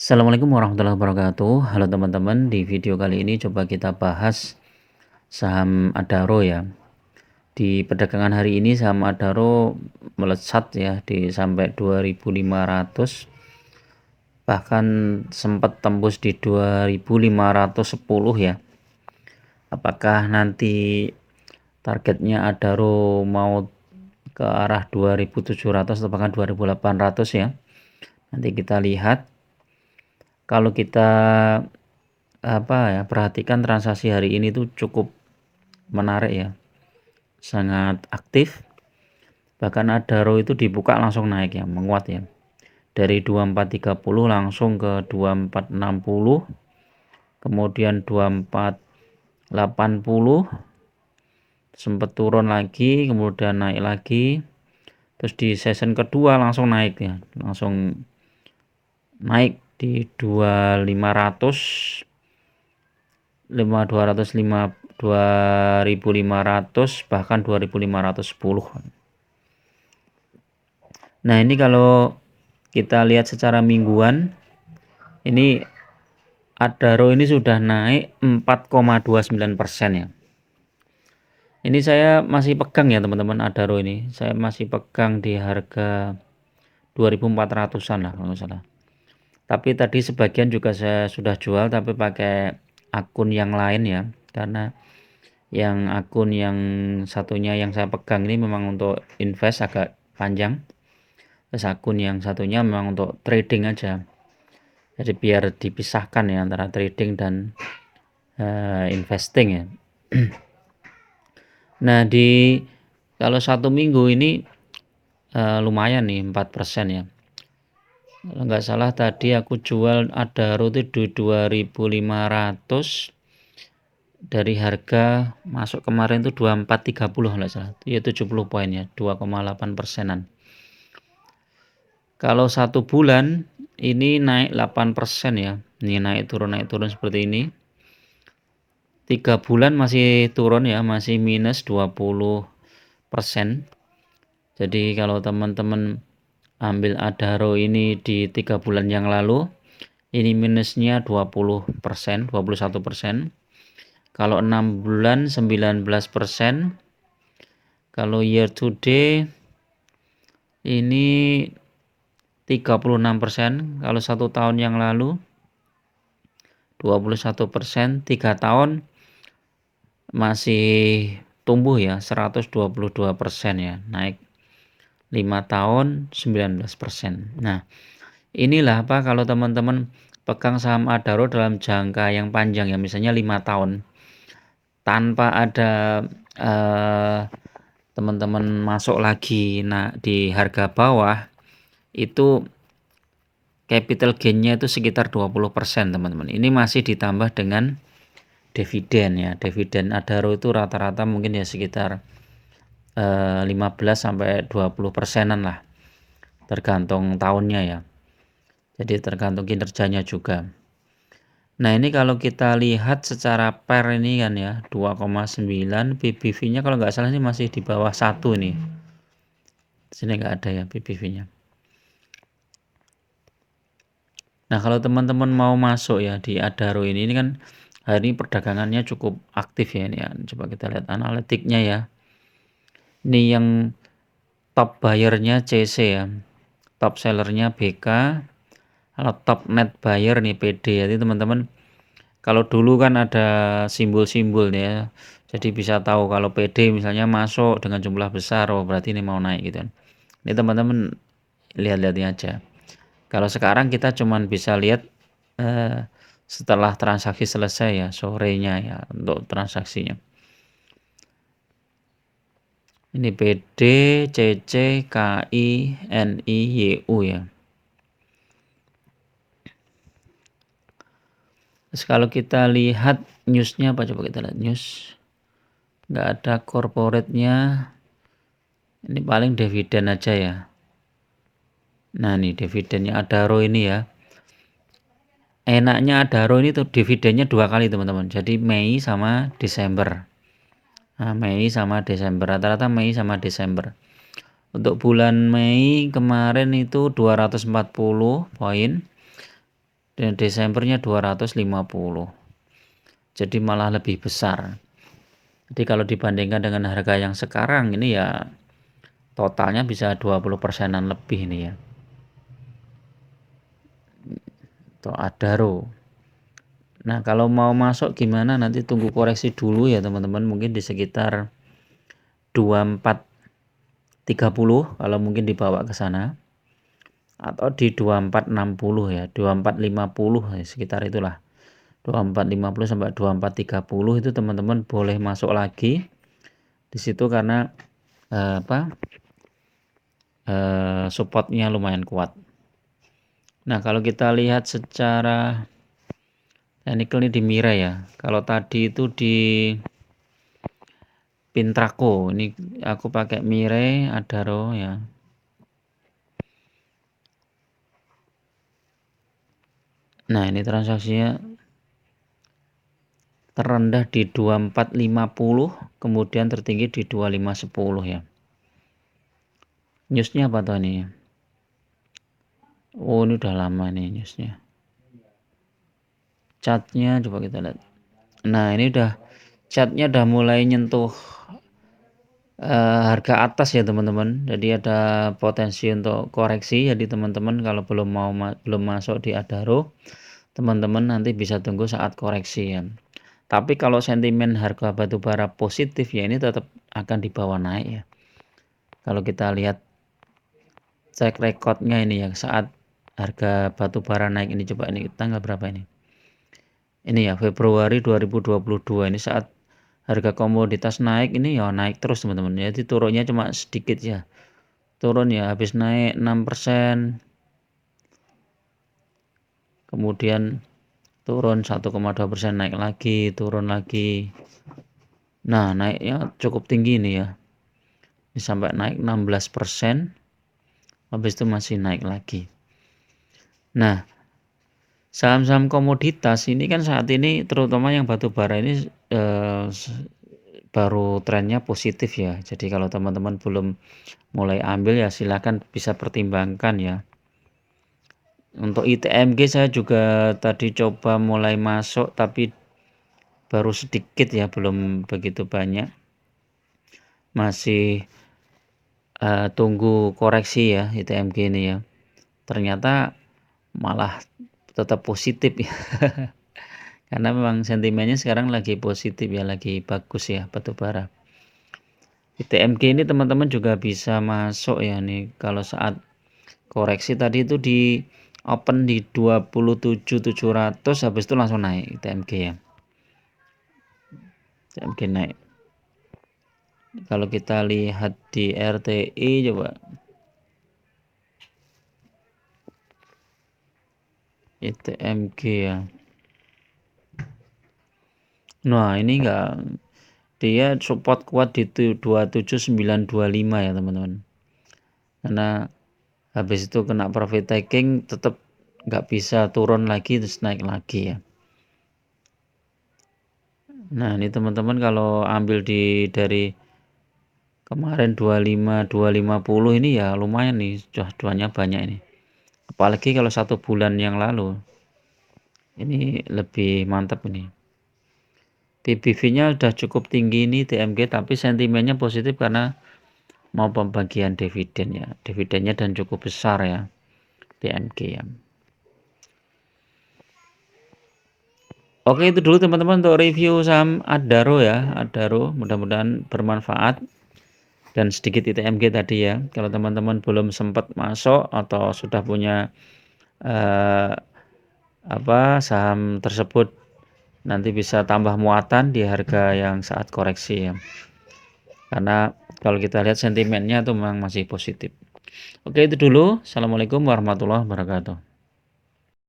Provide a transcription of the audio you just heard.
Assalamualaikum warahmatullahi wabarakatuh. Halo teman-teman, di video kali ini coba kita bahas saham Adaro ya. Di perdagangan hari ini saham Adaro melesat ya di sampai 2.500, bahkan sempat tembus di 2.510 ya. Apakah nanti targetnya Adaro mau ke arah 2.700 atau bahkan 2.800 ya? Nanti kita lihat. Kalau kita perhatikan transaksi hari ini tuh cukup menarik ya, sangat aktif. Bahkan Adaro itu dibuka langsung naik ya, menguat ya, dari 2430 langsung ke 2460, kemudian 2480, sempat turun lagi, kemudian naik lagi, terus di session kedua langsung naik ya, langsung naik di 2500, 2500, bahkan 2510. Nah, ini kalau kita lihat secara mingguan, ini Adaro ini sudah naik 4,29% ya. Ini saya masih pegang ya teman-teman, Adaro ini saya masih pegang di harga 2400-an lah kalau nggak salah. Tapi tadi sebagian juga saya sudah jual tapi pakai akun yang lain ya, karena yang akun yang satunya yang saya pegang ini memang untuk invest agak panjang, terus akun yang satunya memang untuk trading aja, jadi biar dipisahkan ya antara trading dan investing ya. Nah, kalau 1 minggu ini lumayan nih 4% ya. Kalau nggak salah tadi aku jual Adaro itu di 2.500 dari harga masuk kemarin itu 2430 nggak salah, ya 70 poin ya, 2,8%-an. Kalau 1 bulan ini naik 8% ya, ini naik turun seperti ini. 3 bulan masih turun ya, masih minus 20%. Jadi kalau teman-teman ambil Adaro ini di 3 bulan yang lalu, ini minusnya 20%, 21%. Kalau 6 bulan 19%. Kalau year to day ini 36%. Kalau 1 tahun yang lalu 21%. 3 tahun masih tumbuh ya, 122% ya, naik. 5 tahun 19%. Nah, inilah kalau teman-teman pegang saham Adaro dalam jangka yang panjang ya, misalnya 5 tahun, tanpa ada teman-teman masuk lagi di harga bawah, itu capital gainnya itu sekitar 20% teman-teman. Ini masih ditambah dengan dividen ya. Dividen Adaro itu rata-rata mungkin ya sekitar 15-20%-an lah, tergantung tahunnya ya. Jadi tergantung kinerjanya juga. Nah, ini kalau kita lihat secara per ini kan ya, 2,9, BBV-nya kalau nggak salah ini masih di bawah 1 nih. Sini nggak ada ya BBV-nya. Nah, kalau teman-teman mau masuk ya di Adaro ini kan hari ini perdagangannya cukup aktif ya ini ya. Coba kita lihat analitiknya ya. Ini yang top buyer-nya CC ya. Top sellernya BK. Kalau top net buyer nih PD. Jadi teman-teman, kalau dulu kan ada simbol-simbol ya. Jadi bisa tahu kalau PD misalnya masuk dengan jumlah besar, oh berarti ini mau naik gitu kan. Ini teman-teman lihat-lihatnya aja. Kalau sekarang kita cuman bisa lihat setelah transaksi selesai ya, sorenya ya untuk transaksinya. Ini PD, CC, KI, NI, YU ya. Terus kalau kita lihat newsnya apa, coba kita lihat news. Nggak ada corporate-nya. Ini paling dividen aja ya. Nah, nih dividennya Adaro ini ya. Enaknya Adaro ini tuh dividennya 2 kali teman-teman. Jadi Mei sama Desember. Nah, Mei sama Desember, rata-rata Mei sama Desember. Untuk bulan Mei kemarin itu 240 poin. dan Desembernya 250. Jadi malah lebih besar. Jadi kalau dibandingkan dengan harga yang sekarang ini ya totalnya bisa 20%-an lebih ini ya. Itu Adaro. Nah, kalau mau masuk gimana, nanti tunggu koreksi dulu ya teman-teman, mungkin di sekitar 2430 kalau mungkin dibawa ke sana, atau di 2460 ya, 2450 ya, sekitar itulah. 2450 sampai 2430 itu teman-teman boleh masuk lagi di situ karena supportnya lumayan kuat. Nah, kalau kita lihat secara teknikal ini di Mirai ya. Kalau tadi itu di Pintraco, ini aku pakai Mirai Adaro ya. Nah, ini transaksinya terendah di 2450, kemudian tertinggi di 2510 ya. Newsnya apa tuh ini? Oh, ini udah lama nih newsnya. Chartnya coba kita lihat. Nah, ini chartnya udah mulai nyentuh harga atas ya teman-teman. Jadi ada potensi untuk koreksi. Jadi teman-teman kalau belum masuk di Adaro, teman-teman nanti bisa tunggu saat koreksi ya. Tapi kalau sentimen harga batubara positif ya ini tetap akan dibawa naik ya. Kalau kita lihat track recordnya ini ya saat harga batubara naik ini, coba ini tanggal berapa ini? Ini ya Februari 2022, ini saat harga komoditas naik ini ya naik terus teman-teman. Jadi turunnya cuma sedikit ya. Turun ya habis naik 6%. Kemudian turun 1,2%, naik lagi, turun lagi. Nah, naiknya cukup tinggi ini ya. Ini sampai naik 16%. Habis itu masih naik lagi. Nah, saham-saham komoditas ini kan saat ini terutama yang batu bara ini baru trennya positif ya. Jadi kalau teman-teman belum mulai ambil ya silakan bisa pertimbangkan ya. Untuk ITMG saya juga tadi coba mulai masuk tapi baru sedikit ya, belum begitu banyak. Masih tunggu koreksi ya ITMG ini ya. Ternyata malah tetap positif ya. Karena memang sentimennya sekarang lagi positif ya, lagi bagus ya batubara. ITMG ini teman-teman juga bisa masuk ya nih kalau saat koreksi tadi itu di open di 27.700, habis itu langsung naik ITMG ya. ITMG naik. Kalau kita lihat di RTI coba. ITMG ya. Nah, ini dia support kuat di 27925 ya, teman-teman. Karena habis itu kena profit taking tetap nggak bisa turun lagi terus naik lagi ya. Nah, ini teman-teman kalau ambil dari kemarin 250 ini ya lumayan nih, cuannya banyak ini. Apalagi kalau 1 bulan yang lalu. Ini lebih mantap ini. PBV-nya udah cukup tinggi ini TMG, tapi sentimennya positif karena mau pembagian dividen ya. Dividennya dan cukup besar ya TMG ya. Oke, itu dulu teman-teman untuk review saham Adaro ya. Adaro mudah-mudahan bermanfaat. Dan sedikit ITMG tadi ya. Kalau teman-teman belum sempat masuk atau sudah punya saham tersebut, nanti bisa tambah muatan di harga yang saat koreksi ya. Karena kalau kita lihat sentimennya itu memang masih positif. Oke, itu dulu. Assalamualaikum warahmatullahi wabarakatuh.